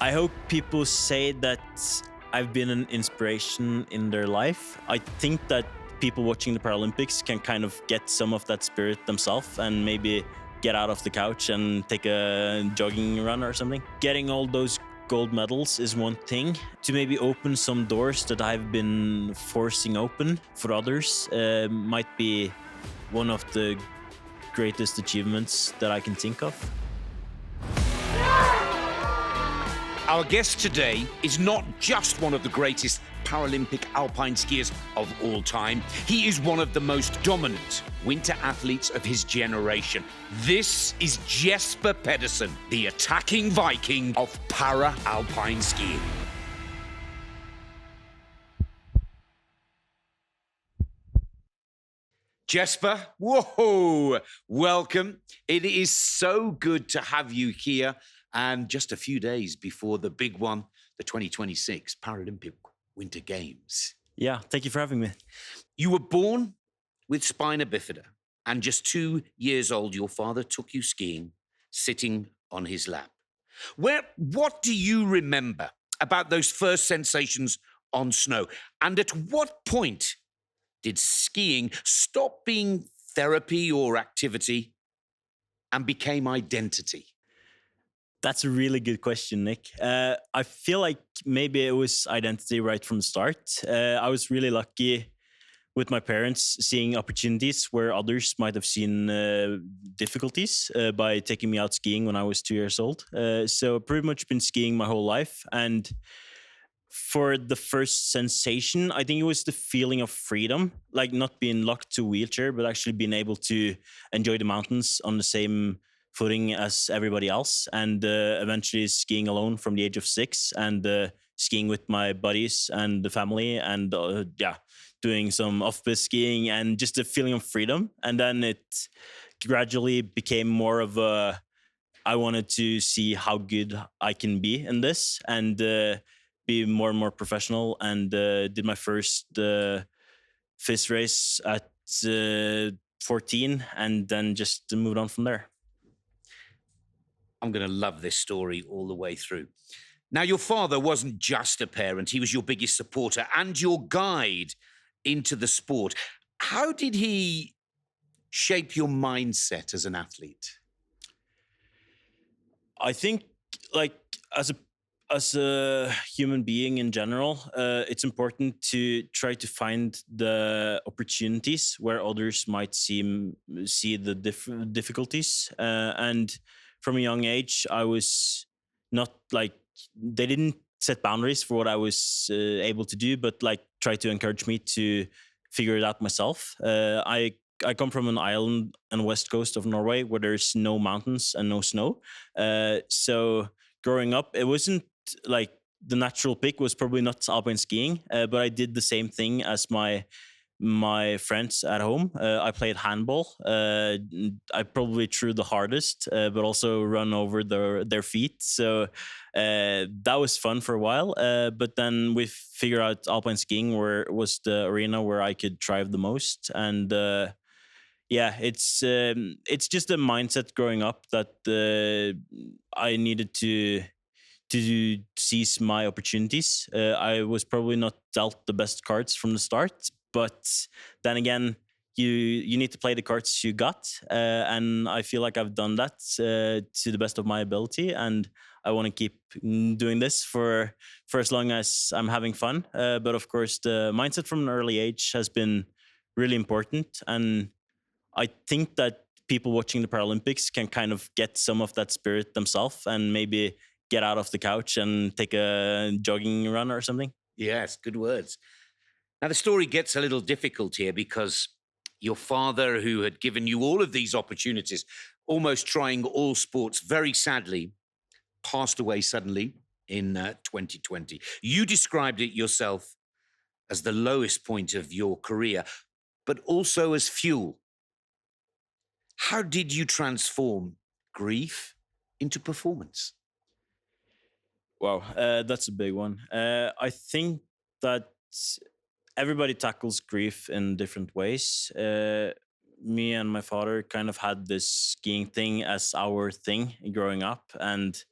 I hope people say that I've been an inspiration in their life. I think that people watching the Paralympics can kind of get some of that spirit themselves and maybe get out of the couch and take a jogging run or something. Getting all those gold medals is one thing. To maybe open some doors that I've been forcing open for others might be one of the greatest achievements that I can think of. Our guest today is not just one of the greatest Paralympic alpine skiers of all time. He is one of the most dominant winter athletes of his generation. This is Jesper Pedersen, the attacking Viking of para-alpine skiing. Jesper, whoa, welcome. It is so good to have you here. And just a few days before the big one, the 2026 Paralympic Winter Games. Yeah, thank you for having me. You were born with spina bifida, and just 2 years old, your father took you skiing, sitting on his lap. What do you remember about those first sensations on snow? And at what point did skiing stop being therapy or activity and became identity? That's a really good question, Nick. I feel like maybe it was identity right from the start. I was really lucky with my parents seeing opportunities where others might have seen difficulties by taking me out skiing when I was 2 years old. So I've pretty much been skiing my whole life. And for the first sensation, I think it was the feeling of freedom, like not being locked to a wheelchair, but actually being able to enjoy the mountains on the same footing as everybody else, and eventually skiing alone from the age of 6, and skiing with my buddies and the family, and doing some off-piste skiing, and just the feeling of freedom. And then it gradually became more of a, I wanted to see how good I can be in this, and be more and more professional, and did my first FIS race at 14, and then just moved on from there. I'm going to love this story all the way through. Now, your father wasn't just a parent. He was your biggest supporter and your guide into the sport. How did he shape your mindset as an athlete? I think, like, as a human being in general, it's important to try to find the opportunities where others might see the difficulties. And from a young age, I was not like, they didn't set boundaries for what I was able to do, but like try to encourage me to figure it out myself. I come from an island on the west coast of Norway where there's no mountains and no snow. So growing up, it wasn't like the natural pick was probably not alpine skiing, but I did the same thing as my friends at home. I played handball. I probably threw the hardest, but also run over their feet. So that was fun for a while. But then we figured out alpine skiing was the arena where I could thrive the most. And it's just a mindset growing up that I needed to seize my opportunities. I was probably not dealt the best cards from the start, but then again, you need to play the cards you got, and I feel like I've done that to the best of my ability, and I want to keep doing this for as long as I'm having fun. But of course, the mindset from an early age has been really important, and I think that people watching the Paralympics can kind of get some of that spirit themselves and maybe get out of the couch and take a jogging run or something. Yes, good words. Now, the story gets a little difficult here because your father, who had given you all of these opportunities, almost trying all sports, very sadly, passed away suddenly in 2020. You described it yourself as the lowest point of your career, but also as fuel. How did you transform grief into performance? Wow, that's a big one. I think that everybody tackles grief in different ways. Me and my father kind of had this skiing thing as our thing growing up, and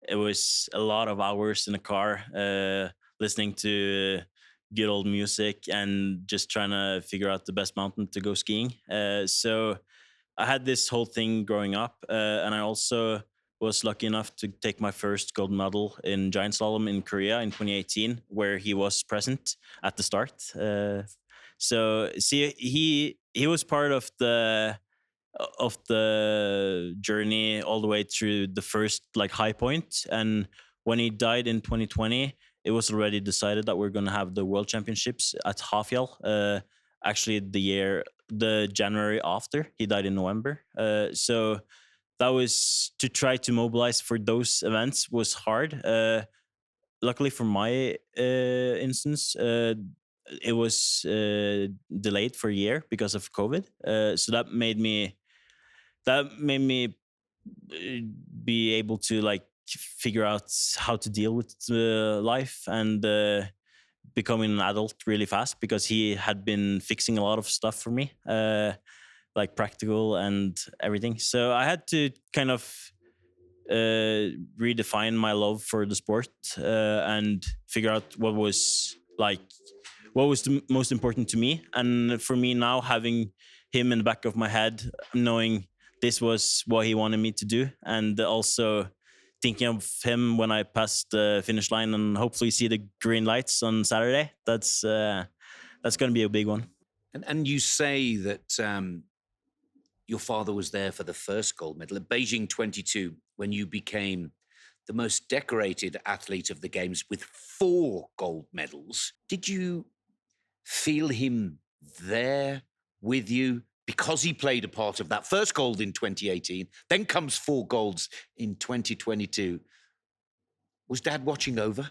it was a lot of hours in the car, listening to good old music and just trying to figure out the best mountain to go skiing. So I had this whole thing growing up, and I also was lucky enough to take my first gold medal in giant slalom in Korea in 2018, where he was present at the start. So see, he was part of the journey all the way through the first like high point. And when he died in 2020, it was already decided that we're going to have the world championships at Hafjell. Actually, the January after he died in November. So that was to try to mobilize for those events was hard. Luckily for my instance, it was delayed for a year because of COVID. So that made me be able to like figure out how to deal with life and becoming an adult really fast, because he had been fixing a lot of stuff for me, like practical and everything. So I had to kind of redefine my love for the sport, and figure out what was the most important to me. And for me now, having him in the back of my head, knowing this was what he wanted me to do, and also thinking of him when I pass the finish line and hopefully see the green lights on Saturday. That's going to be a big one. And you say that your father was there for the first gold medal at Beijing 22, when you became the most decorated athlete of the Games with 4 gold medals. Did you feel him there with you because he played a part of that first gold in 2018? Then comes 4 golds in 2022. Was Dad watching over?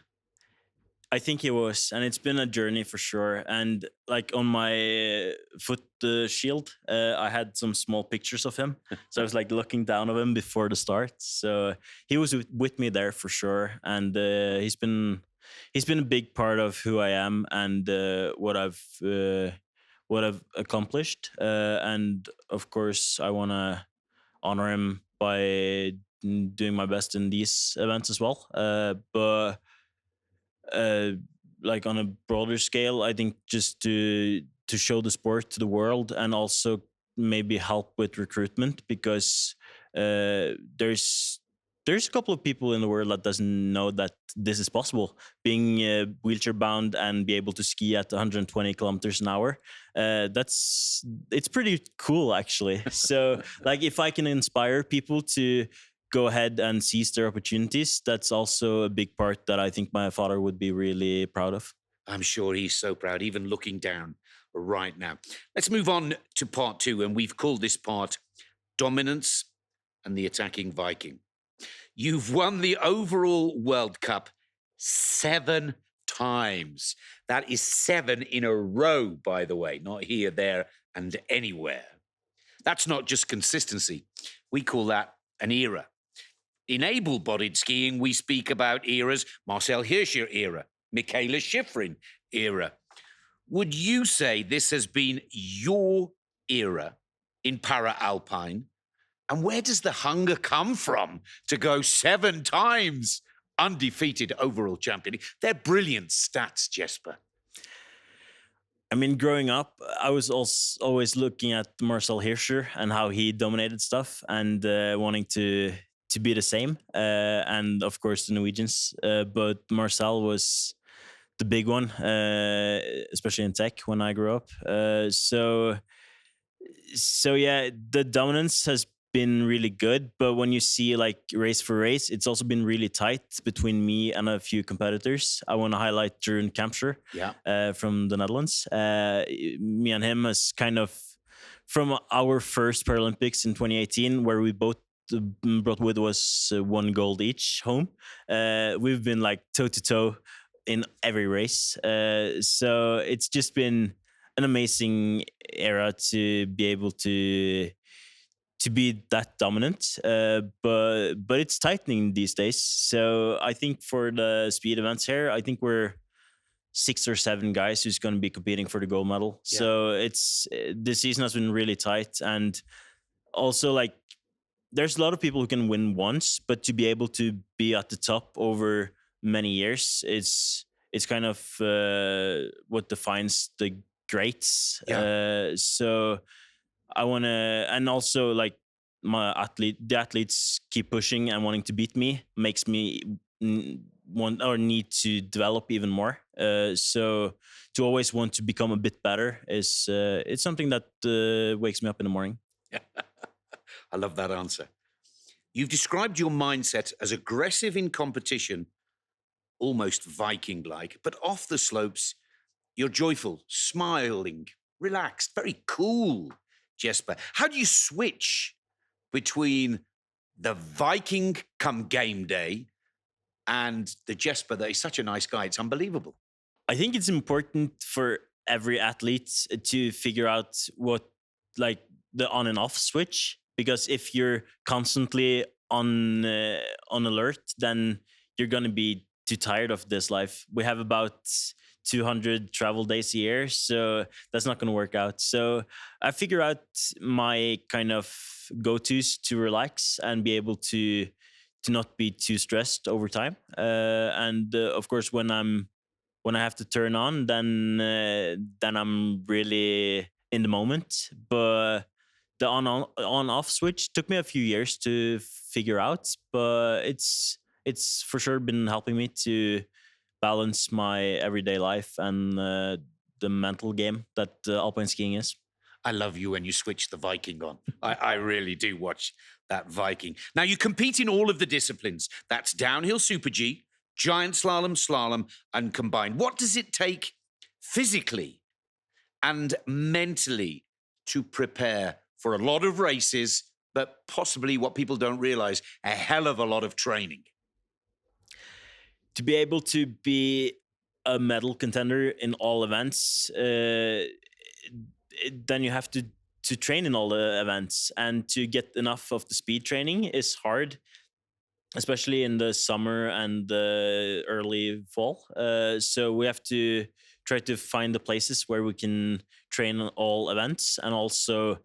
I think it was, and it's been a journey for sure. And like on my foot shield, I had some small pictures of him, so I was like looking down on him before the start. So he was with me there for sure, and he's been a big part of who I am and what I've accomplished. And of course, I want to honor him by doing my best in these events as well. But uh, like on a broader scale, I think just to show the sport to the world, and also maybe help with recruitment, because there's a couple of people in the world that doesn't know that this is possible, being wheelchair bound and be able to ski at 120 kilometers an hour. It's pretty cool actually. So like if I can inspire people to go ahead and seize their opportunities, that's also a big part that I think my father would be really proud of. I'm sure he's so proud, even looking down right now. Let's move on to part 2, and we've called this part Dominance and the Attacking Viking. You've won the overall World Cup 7 times. That is 7 in a row, by the way, not here, there, and anywhere. That's not just consistency. We call that an era. In able-bodied skiing, we speak about eras: Marcel Hirscher era, Michaela Schifrin era. Would you say this has been your era in para-alpine? And where does the hunger come from to go 7 times undefeated overall champion? They're brilliant stats, Jesper. I mean, growing up, I was also always looking at Marcel Hirscher and how he dominated stuff, and wanting to be the same. And of course, the Norwegians. But Marcel was the big one, especially in tech when I grew up. So yeah, the dominance has been really good, but when you see like race for race, it's also been really tight between me and a few competitors. I want to highlight Jeroen Kampscher, from the Netherlands. Me and him is kind of from our first Paralympics in 2018, where we both brought with us 1 gold each home. We've been like toe to toe in every race. So it's just been an amazing era to be able to be that dominant, but it's tightening these days. So I think for the speed events here, I think we're 6 or 7 guys who's going to be competing for the gold medal. Yeah. So it's this season has been really tight, and also like there's a lot of people who can win once, but to be able to be at the top over many years is it's kind of what defines the greats. Yeah. So I want to, and also like the athletes keep pushing and wanting to beat me makes me want or need to develop even more. So to always want to become a bit better is it's something that wakes me up in the morning. I love that answer. You've described your mindset as aggressive in competition, almost Viking like, but off the slopes, you're joyful, smiling, relaxed, very cool, Jesper. How do you switch between the Viking come game day and the Jesper that is such a nice guy? It's unbelievable. I think it's important for every athlete to figure out what like the on and off switch, because if you're constantly on alert, then you're going to be too tired of this life. We have about 200 travel days a year, so that's not going to work out. So I figure out my kind of go-tos to relax and be able to not be too stressed over time. And of course, when I have to turn on, then I'm really in the moment. But the on off switch took me a few years to figure out, but it's for sure been helping me to balance my everyday life and the mental game that alpine skiing is. I love you when you switch the Viking on. I really do watch that Viking. Now, you compete in all of the disciplines. That's downhill super G, giant slalom, slalom, and combined. What does it take physically and mentally to prepare for a lot of races, but possibly what people don't realize, a hell of a lot of training? To be able to be a medal contender in all events, then you have to train in all the events, and to get enough of the speed training is hard, especially in the summer and the early fall. So we have to try to find the places where we can train on all events, and also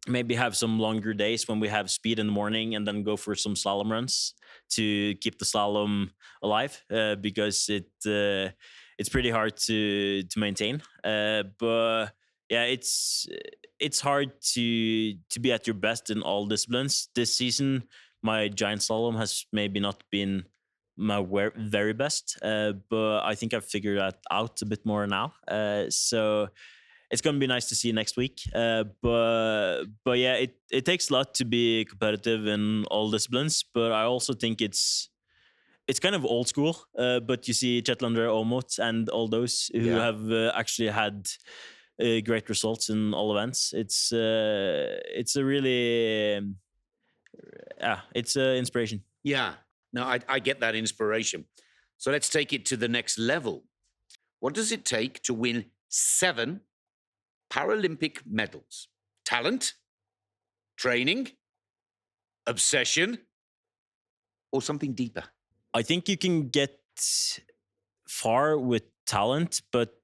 maybe have some longer days when we have speed in the morning and then go for some slalom runs to keep the slalom alive, because it's pretty hard to maintain. But yeah, it's hard to be at your best in all disciplines. This season, my giant slalom has maybe not been my very best, but I think I've figured that out a bit more now. So it's going to be nice to see next week. But yeah, it takes a lot to be competitive in all disciplines. But I also think it's kind of old school. But you see Chetlander, Omot, and all those who Yeah. have actually had great results in all events. It's a really yeah, it's an inspiration. Yeah. No, I get that inspiration. So let's take it to the next level. What does it take to win 7 Paralympic medals? Talent, training, obsession, or something deeper? I think you can get far with talent, but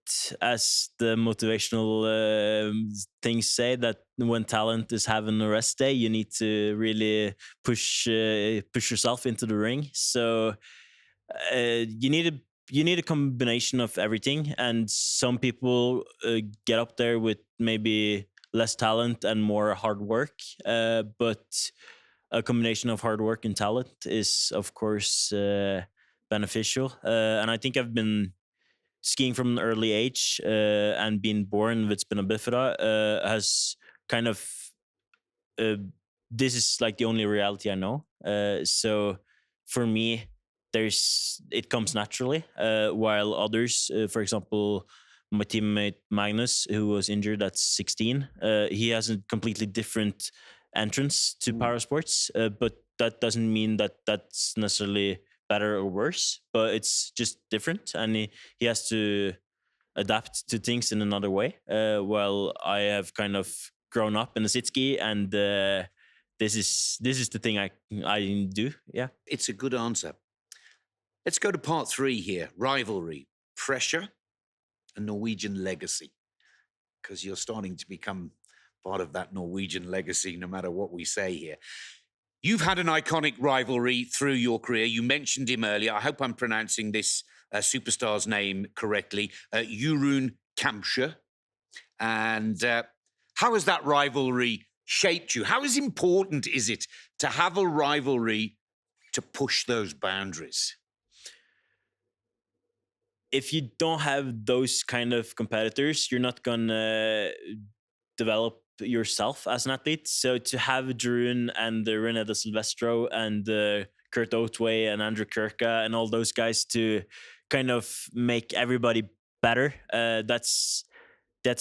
as the motivational things say, that when talent is having a rest day, you need to really push yourself into the ring. So you need a combination of everything, and some people get up there with maybe less talent and more hard work, but a combination of hard work and talent is of course beneficial. And I think I've been skiing from an early age, and being born with spina bifida has kind of uh, this is like the only reality I know. So for me, it comes naturally, while others, for example, my teammate Magnus, who was injured at 16, he has a completely different entrance to parasports, but that doesn't mean that that's necessarily better or worse, but it's just different, and he has to adapt to things in another way. While I have kind of grown up in the sit ski, and this is the thing I do. Yeah, It's a good answer. Let's go to part 3 here. Rivalry, pressure, and Norwegian legacy. Because you're starting to become part of that Norwegian legacy, no matter what we say here. You've had an iconic rivalry through your career. You mentioned him earlier. I hope I'm pronouncing this superstar's name correctly. Jeroen Kampsche. And how has that rivalry shaped you? How important is it to have a rivalry to push those boundaries? If you don't have those kind of competitors, you're not gonna develop yourself as an athlete. So to have Jeroen and René de Silvestro and Kurt Oatway and Andrew Kirka and all those guys to kind of make everybody better, that's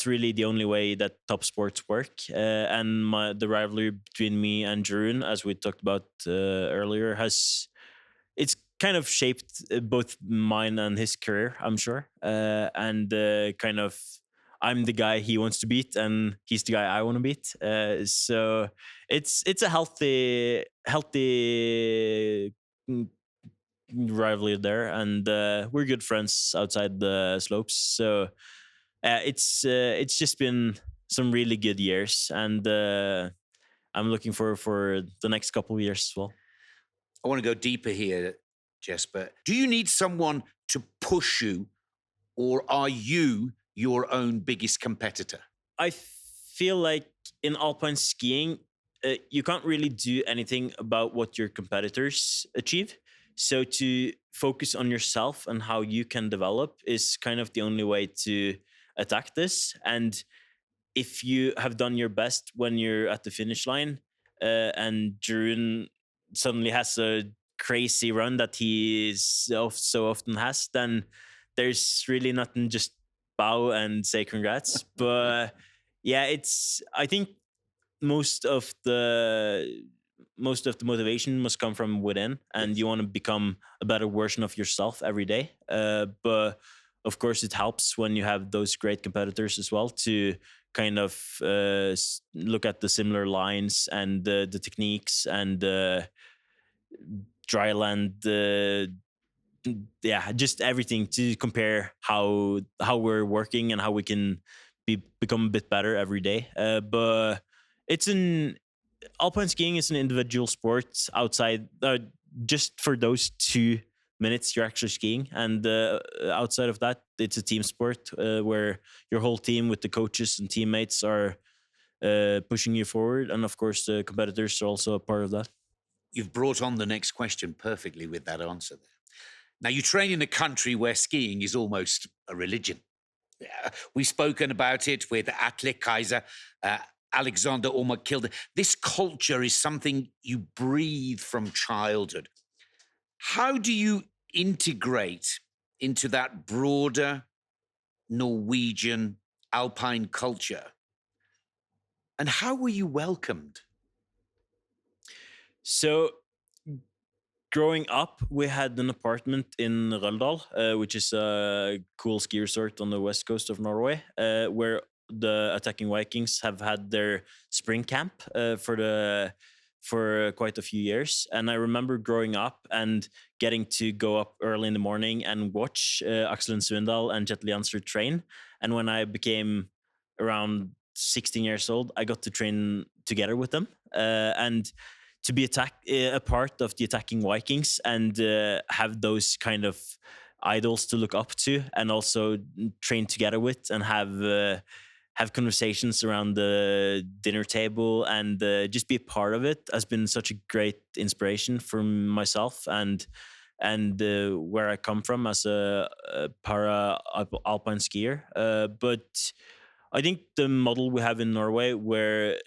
really the only way that top sports work. And the rivalry between me and Jeroen, as we talked about earlier, it's kind of shaped both mine and his career, I'm sure. And kind of, I'm the guy he wants to beat, and he's the guy I want to beat. So it's a healthy rivalry there, and we're good friends outside the slopes. So it's just been some really good years, and I'm looking forward for the next couple of years as well. I want to go deeper here, Jesper. Do you need someone to push you, or are you your own biggest competitor? I feel like in alpine skiing, you can't really do anything about what your competitors achieve. So to focus on yourself and how you can develop is kind of the only way to attack this. And if you have done your best when you're at the finish line, and Jeroen suddenly has a crazy run that he so often has, then there's really nothing, just bow and say congrats. But yeah, I think most of the motivation must come from within, and you want to become a better version of yourself every day. But of course, it helps when you have those great competitors as well to kind of look at the similar lines and the techniques and dry land, just everything, to compare how we're working and how we can become a bit better every day. But alpine skiing is an individual sport outside, just for those 2 minutes you're actually skiing, and outside of that, it's a team sport where your whole team with the coaches and teammates are pushing you forward, and of course the competitors are also a part of that. You've brought on the next question perfectly with that answer there. Now, you train in a country where skiing is almost a religion. We've spoken about it with Atle Kaiser, Alexander Ormakilde. This culture is something you breathe from childhood. How do you integrate into that broader Norwegian alpine culture? And how were you welcomed? So growing up, we had an apartment in Røldal, which is a cool ski resort on the west coast of Norway, where the attacking Vikings have had their spring camp for quite a few years. And I remember growing up and getting to go up early in the morning and watch Aksel Svindal and Kjetil Jansrud train. And when I became around 16 years old, I got to train together with them. And to be a part of the attacking Vikings and have those kind of idols to look up to, and also train together with, and have conversations around the dinner table, and just be a part of it, has been such a great inspiration for myself and where I come from as a para-alpine skier. But I think the model we have in Norway, where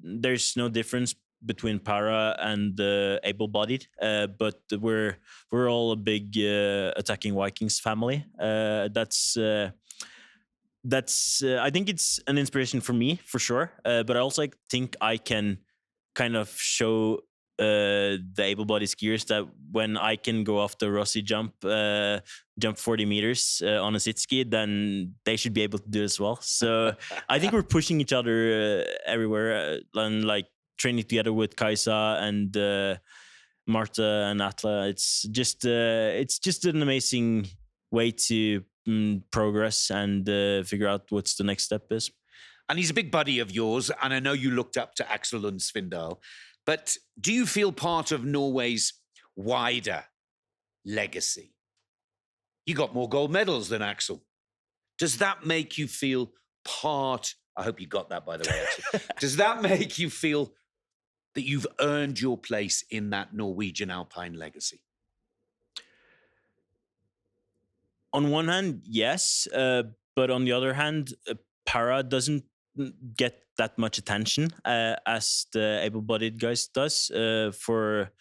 there's no difference between para and able-bodied, but we're all a big attacking Vikings family. That's I think it's an inspiration for me, for sure. But I also think I can kind of show the able-bodied skiers that when I can go off the Rossi jump 40 meters on a sit ski, then they should be able to do it as well. So I think we're pushing each other everywhere, and like training together with Kaisa and Marta and Atla. It's just an amazing way to progress and figure out what's the next step is. And he's a big buddy of yours, and I know you looked up to Axel and Svindal. But do you feel part of Norway's wider legacy? You got more gold medals than Axel. Does that make you feel part? I hope you got that, by the way, Axel. Does that make you feel that you've earned your place in that Norwegian alpine legacy? On one hand, yes, but on the other hand, para doesn't get that much attention as the able-bodied guys does for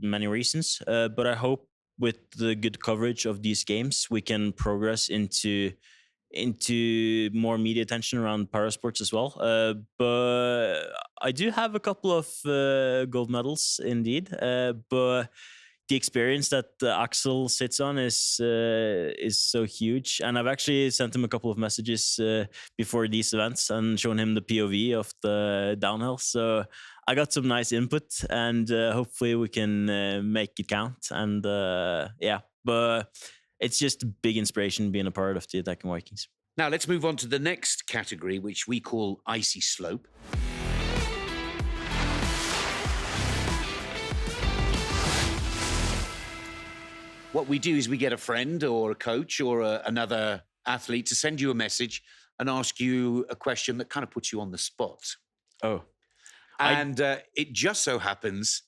many reasons. But I hope with the good coverage of these games, we can progress into more media attention around parasports as well. But I do have a couple of gold medals indeed. But the experience that Axel sits on is so huge, and I've actually sent him a couple of messages before these events and shown him the POV of the downhill. So I got some nice input, and hopefully we can make it count. And yeah, but it's just a big inspiration being a part of the Attacking Vikings. Now let's move on to the next category, which we call icy slope. What we do is we get a friend or a coach or another athlete to send you a message and ask you a question that kind of puts you on the spot. Oh. And it just so happens...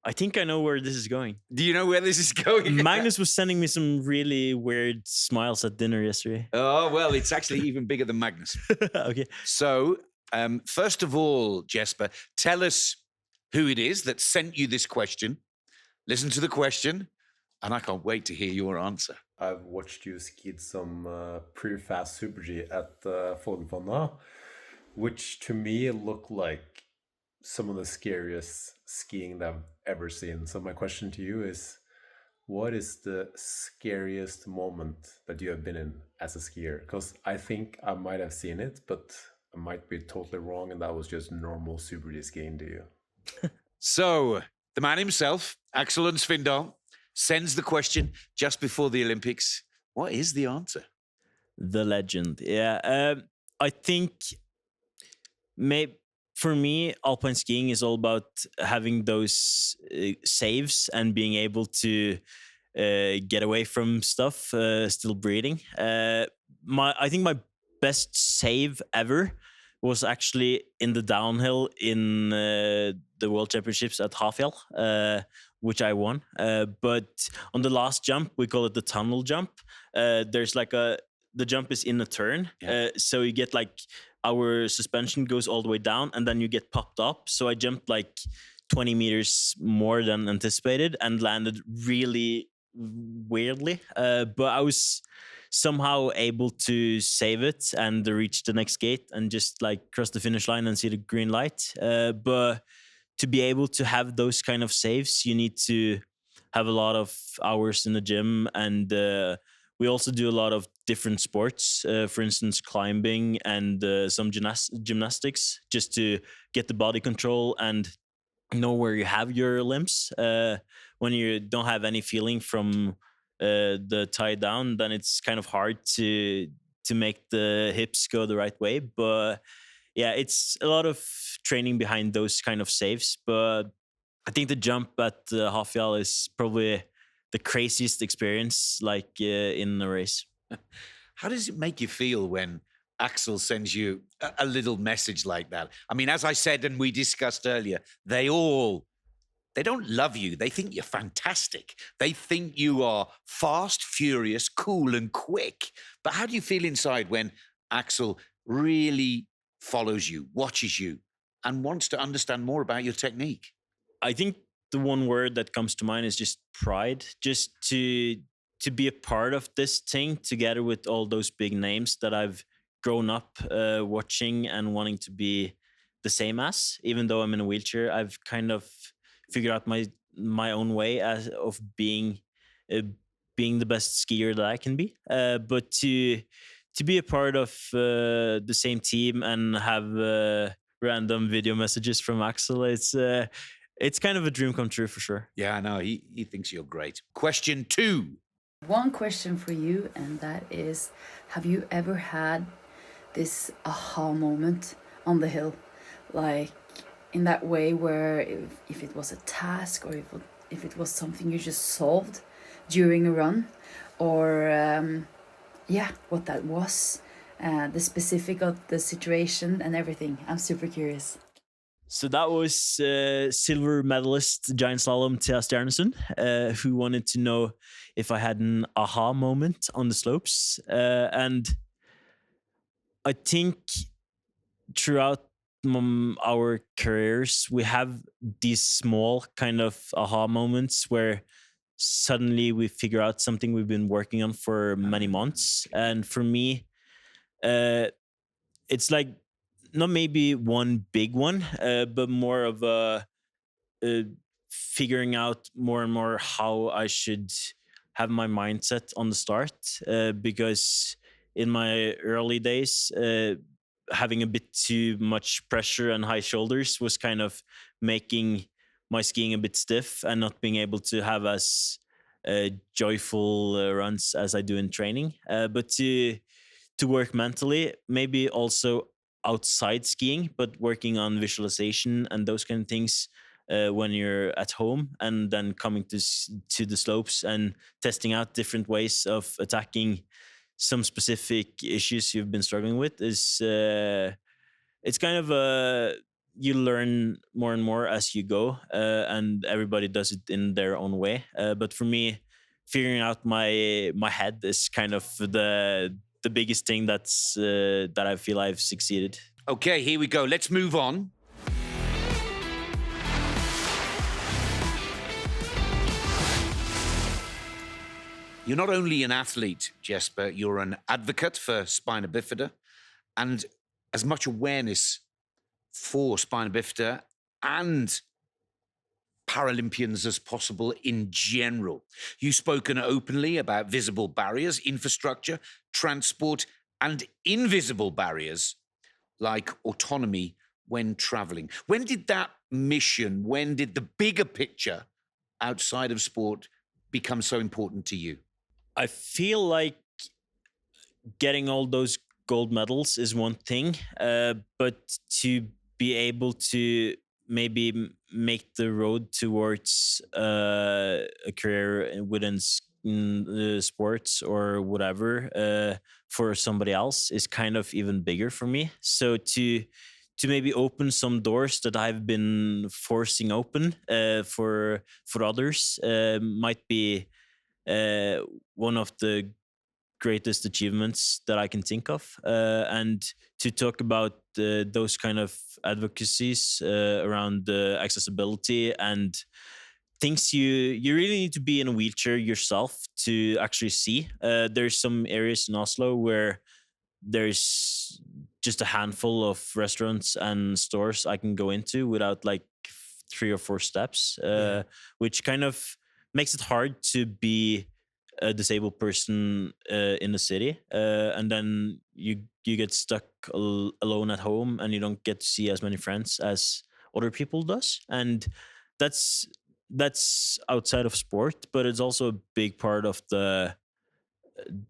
I think I know where this is going. Do you know where this is going? Magnus was sending me some really weird smiles at dinner yesterday. Oh, well, it's actually even bigger than Magnus. Okay. So, first of all, Jesper, tell us who it is that sent you this question. Listen to the question, and I can't wait to hear your answer. I've watched you ski some pretty fast Super G at Folgenfonna, which to me looked like some of the scariest skiing that I've ever seen. So my question to you is, what is the scariest moment that you have been in as a skier? Because I think I might have seen it, but I might be totally wrong, and that was just normal Super G skiing to you. So, the man himself, Axel Svindal, sends the question just before the Olympics. What is the answer? The legend. Yeah. I think for me, alpine skiing is all about having those saves and being able to get away from stuff, still breathing. I think my best save ever was actually in the downhill in the World Championships at Hafjell, which I won. But on the last jump, we call it the tunnel jump. There's like the jump is in a turn. Yeah. So you get like, our suspension goes all the way down and then you get popped up. So I jumped like 20 meters more than anticipated and landed really weirdly. But I was somehow able to save it and reach the next gate and just like cross the finish line and see the green light. But to be able to have those kind of saves, you need to have a lot of hours in the gym, and we also do a lot of different sports, for instance, climbing and some gymnastics, just to get the body control and know where you have your limbs. When you don't have any feeling from the tie down, then it's kind of hard to make the hips go the right way. But yeah, it's a lot of training behind those kind of saves. But I think the jump at Hafjell is probably the craziest experience, like in a race. How does it make you feel when Axel sends you a little message like that? I mean, as I said and we discussed earlier, they don't love you. They think you're fantastic. They think you are fast, furious, cool, and quick. But how do you feel inside when Axel really follows you, watches you, and wants to understand more about your technique? I think the one word that comes to mind is just pride. Just to be a part of this thing together with all those big names that I've grown up watching and wanting to be the same as. Even though I'm in a wheelchair, I've kind of figured out my own way of being the best skier that I can be. But to be a part of the same team and have random video messages from Axel, it's kind of a dream come true for sure. Yeah, I know. He thinks you're great. Question 2. One question for you, and that is, have you ever had this aha moment on the hill? Like in that way where if it was a task, or if it was something you just solved during a run, or what that was, the specific of the situation and everything. I'm super curious. So that was silver medalist giant slalom Thea Stjernesund, who wanted to know if I had an aha moment on the slopes. And I think throughout our careers, we have these small kind of aha moments where suddenly we figure out something we've been working on for many months. And for me, it's like not maybe one big one, but more of a figuring out more and more how I should have my mindset on the start. Because in my early days, having a bit too much pressure and high shoulders was kind of making my skiing a bit stiff and not being able to have as joyful runs as I do in training. But to work mentally, maybe also outside skiing, but working on visualization and those kind of things when you're at home, and then coming to the slopes and testing out different ways of attacking some specific issues you've been struggling with is it's kind of you learn more and more as you go, and everybody does it in their own way. But for me, figuring out my head is kind of the biggest thing that I feel I've succeeded. Okay, here we go. Let's move on. You're not only an athlete, Jesper, you're an advocate for spina bifida and as much awareness for spina bifida and Paralympians as possible in general. You've spoken openly about visible barriers, infrastructure, transport, and invisible barriers like autonomy when traveling. When did that mission, when did the bigger picture outside of sport become so important to you? I feel like getting all those gold medals is one thing, but to be able to maybe make the road towards a career within sports or whatever for somebody else is kind of even bigger for me. So to maybe open some doors that I've been forcing open for others might be one of the greatest achievements that I can think of. And to talk about those kind of advocacies around accessibility and things you really need to be in a wheelchair yourself to actually see. There's some areas in Oslo where there's just a handful of restaurants and stores I can go into without like 3 or 4 steps, which kind of makes it hard to be a disabled person in the city, and then you get stuck alone at home, and you don't get to see as many friends as other people does, and that's outside of sport, but it's also a big part of the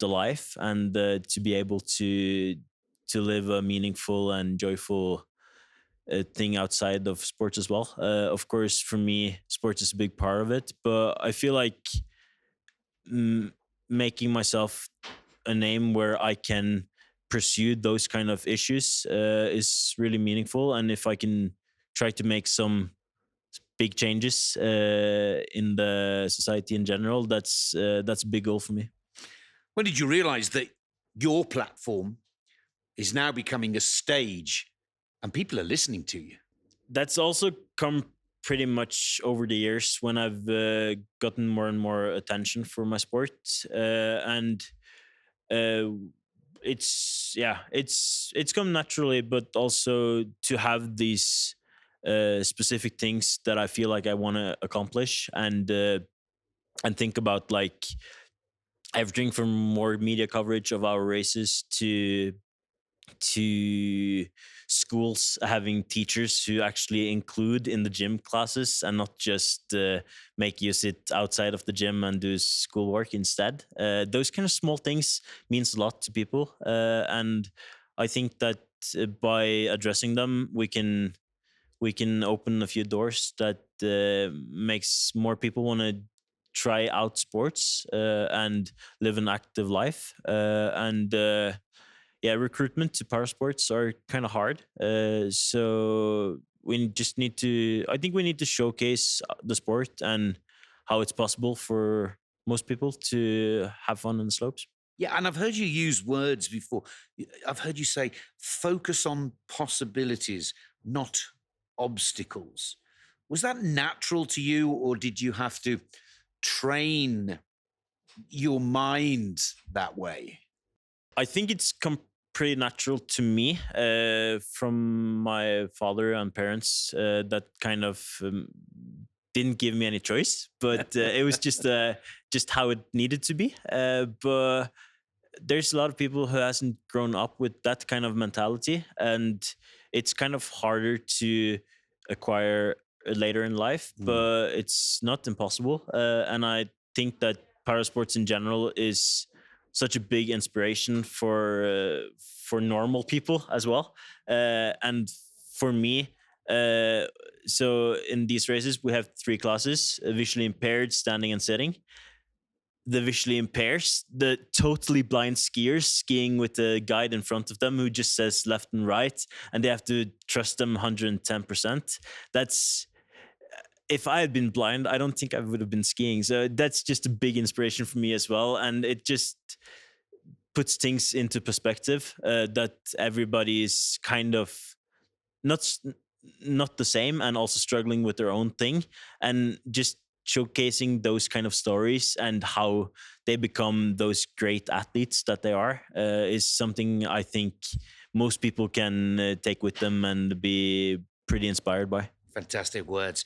life, and to be able to live a meaningful and joyful thing outside of sports as well. Of course, for me, sports is a big part of it, but I feel like making myself a name where I can pursue those kind of issues is really meaningful. And if I can try to make some big changes in the society in general, that's a big goal for me. When did you realize that your platform is now becoming a stage and people are listening to you? That's also come pretty much over the years when I've gotten more and more attention for my sport, and it's come naturally, but also to have these specific things that I feel like I want to accomplish, and think about like everything from more media coverage of our races to schools having teachers who actually include in the gym classes and not just make you sit outside of the gym and do schoolwork instead. Those kind of small things means a lot to people, and I think that by addressing them, we can we can open a few doors that makes more people want to try out sports and live an active life. Yeah, recruitment to parasports are kind of hard. So we just need to, I think we need to showcase the sport and how it's possible for most people to have fun on the slopes. Yeah, and I've heard you use words before. I've heard you say, focus on possibilities, not obstacles. Was that natural to you, or did you have to train your mind that way? I think it's come pretty natural to me from my father and parents that kind of didn't give me any choice, but it was just how it needed to be. But there's a lot of people who hasn't grown up with that kind of mentality, and it's kind of harder to acquire later in life, but it's not impossible. And I think that parasports in general is such a big inspiration for normal people as well. And for me, so in these races we have 3 classes: visually impaired, standing, and sitting. The visually impaired, the totally blind skiers skiing with a guide in front of them who just says left and right, and they have to trust them 110%. That's, if I had been blind, I don't think I would have been skiing. So that's just a big inspiration for me as well. And it just puts things into perspective that everybody is kind of not the same and also struggling with their own thing. And just showcasing those kind of stories and how they become those great athletes that they are is something I think most people can take with them and be pretty inspired by. Fantastic words.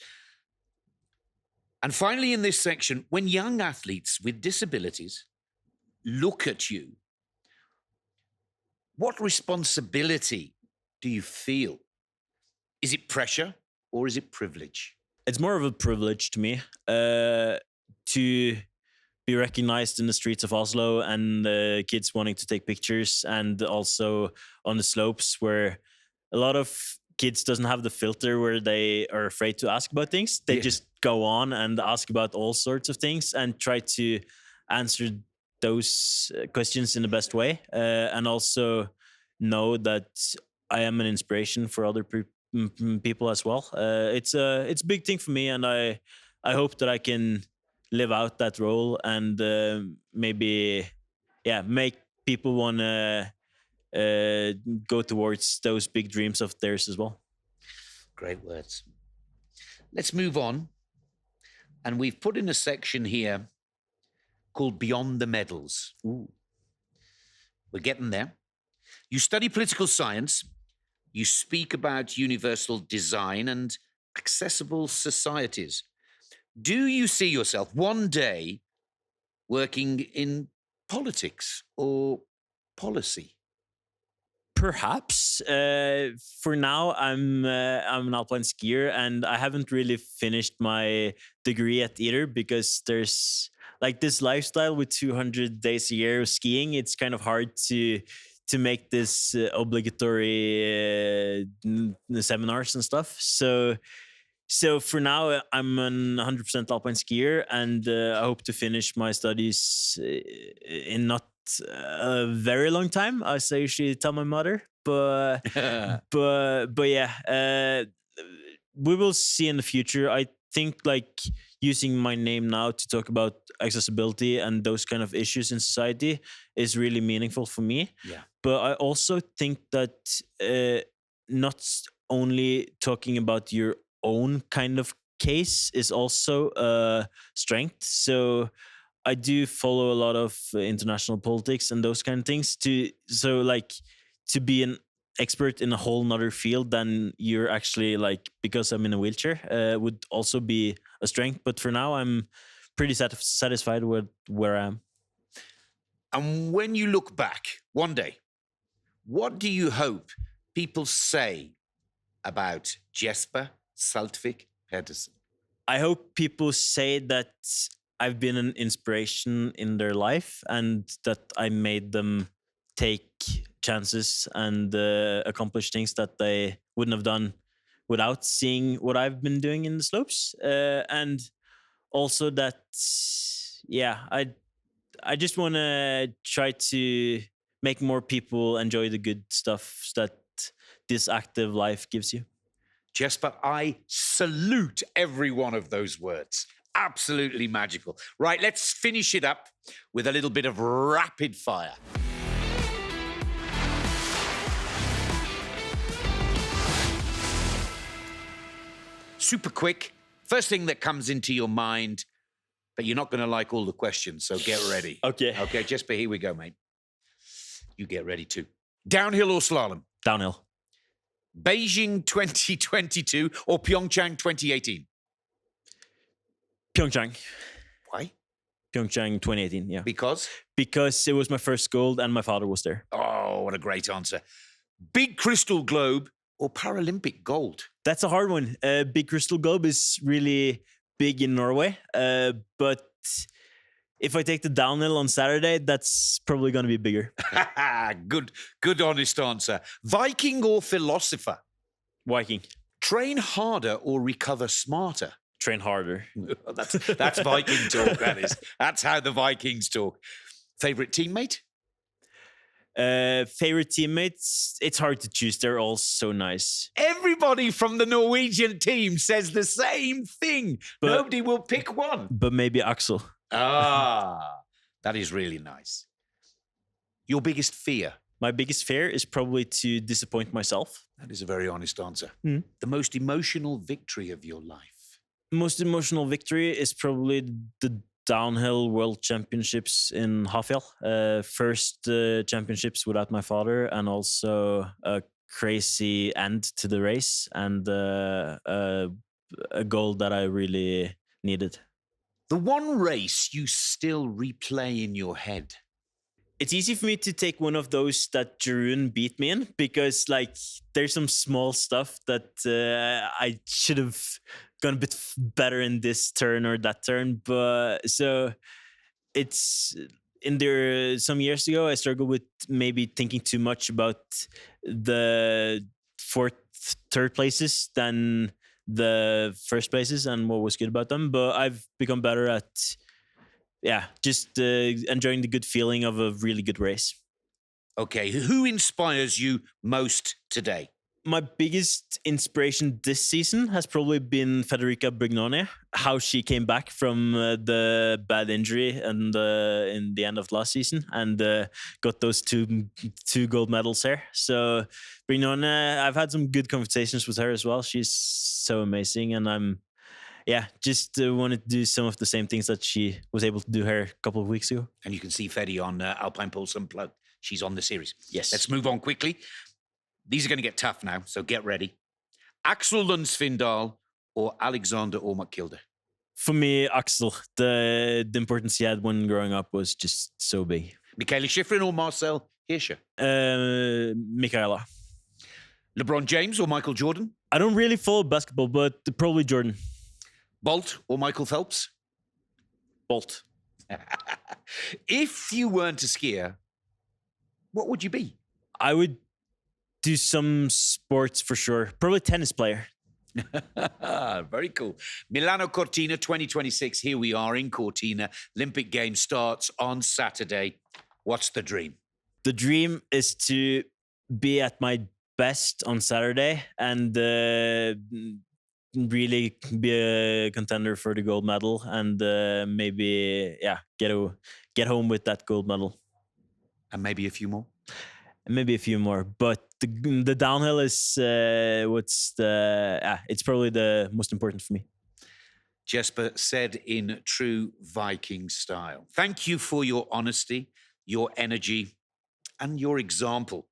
And finally, in this section, when young athletes with disabilities look at you, what responsibility do you feel? Is it pressure or is it privilege? It's more of a privilege to me to be recognized in the streets of Oslo and kids wanting to take pictures, and also on the slopes where a lot of kids doesn't have the filter where they are afraid to ask about things. They just go on and ask about all sorts of things and try to answer those questions in the best way, and also know that I am an inspiration for other people as well. It's a big thing for me, and I hope that I can live out that role and maybe make people want to go towards those big dreams of theirs as well. Great words. Let's move on, and we've put in a section here called Beyond the Medals. Ooh. We're getting there. You study political science. You speak about universal design and accessible societies. Do you see yourself one day working in politics or policy? Perhaps. For now, I'm an alpine skier, and I haven't really finished my degree yet either, because there's like this lifestyle with 200 days a year of skiing. It's kind of hard to make this obligatory seminars and stuff. So for now, I'm an 100% alpine skier, and I hope to finish my studies in not a very long time, as I usually tell my mother. But yeah, we will see in the future. I think like using my name now to talk about accessibility and those kind of issues in society is really meaningful for me. Yeah. But I also think that not only talking about your own kind of case is also a strength. So I do follow a lot of international politics and those kind of things to be an expert in a whole nother field than you're actually like, because I'm in a wheelchair, would also be a strength. But for now, I'm pretty satisfied with where I am. And when you look back one day, what do you hope people say about Jesper Pedersen? I hope people say that I've been an inspiration in their life and that I made them take chances and accomplish things that they wouldn't have done without seeing what I've been doing in the slopes, and also that, yeah, I just want to try to make more people enjoy the good stuff that this active life gives you. Jesper, I salute every one of those words. Absolutely magical. Right, let's finish it up with a little bit of rapid fire. Super quick. First thing that comes into your mind, but you're not going to like all the questions, so get ready. Okay. Okay, Jesper, here we go, mate. You get ready too. Downhill or slalom? Downhill. Beijing 2022 or Pyeongchang 2018? Pyeongchang. Why? Pyeongchang 2018, yeah. Because? Because it was my first gold and my father was there. Oh, what a great answer. Big crystal globe or Paralympic gold? That's a hard one. Big crystal globe is really big in Norway, but if I take the downhill on Saturday, that's probably going to be bigger. Good honest answer. Viking or philosopher? Viking. Train harder or recover smarter? Train harder. That's Viking talk, that is. That's how the Vikings talk. Favorite teammate? Favorite teammates? It's hard to choose. They're all so nice. Everybody from the Norwegian team says the same thing. Nobody will pick one. But maybe Axel. Ah, that is really nice. Your biggest fear? My biggest fear is probably to disappoint myself. That is a very honest answer. Mm. The most emotional victory of your life? Most emotional victory is probably the downhill world championships in Hafjell. First championships without my father, and also a crazy end to the race, and a goal that I really needed. The one race you still replay in your head? It's easy for me to take one of those that Jeroen beat me in, because like there's some small stuff that I should have gone a bit better in this turn or that turn. But so it's in there. Some years ago, I struggled with maybe thinking too much about the third places than the first places and what was good about them. But I've become better at, just enjoying the good feeling of a really good race. Okay, who inspires you most today? My biggest inspiration this season has probably been Federica Brignone, how she came back from the bad injury and in the end of last season and got those two gold medals here. So Brignone, I've had some good conversations with her as well. She's so amazing, and I'm just wanted to do some of the same things that she was able to do here a couple of weeks ago. And you can see Fedi on Alpine Pulse Unplugged. She's on the series. Yes. Let's move on quickly. These are going to get tough now, so get ready. Axel Lundsvindal or Alexander Ormak-Kilde? For me, Axel. The importance he had when growing up was just so big. Michaela Schifrin or Marcel Hirscher? Michaela. LeBron James or Michael Jordan? I don't really follow basketball, but probably Jordan. Bolt or Michael Phelps? Bolt. If you weren't a skier, what would you be? I would do some sports for sure. Probably tennis player. Very cool. Milano Cortina 2026. Here we are in Cortina. Olympic Games starts on Saturday. What's the dream? The dream is to be at my best on Saturday and really be a contender for the gold medal, and maybe get home with that gold medal. And maybe a few more? Maybe a few more, but the downhill is it's probably the most important for me. Jesper said in true Viking style. Thank you for your honesty, your energy, and your example.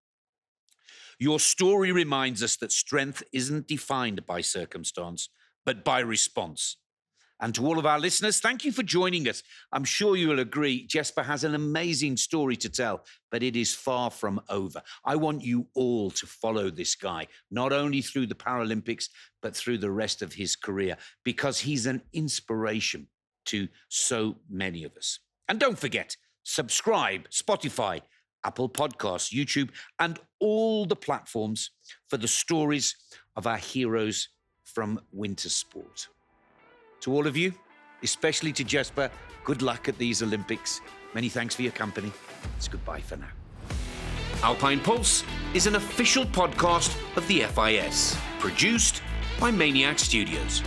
Your story reminds us that strength isn't defined by circumstance, but by response. And to all of our listeners, thank you for joining us. I'm sure you will agree, Jesper has an amazing story to tell, but it is far from over. I want you all to follow this guy, not only through the Paralympics, but through the rest of his career, because he's an inspiration to so many of us. And don't forget, subscribe, Spotify, Apple Podcasts, YouTube, and all the platforms for the stories of our heroes from winter sport. To all of you, especially to Jesper, good luck at these Olympics. Many thanks for your company. It's goodbye for now. Alpine Pulse is an official podcast of the FIS, produced by Maniac Studios.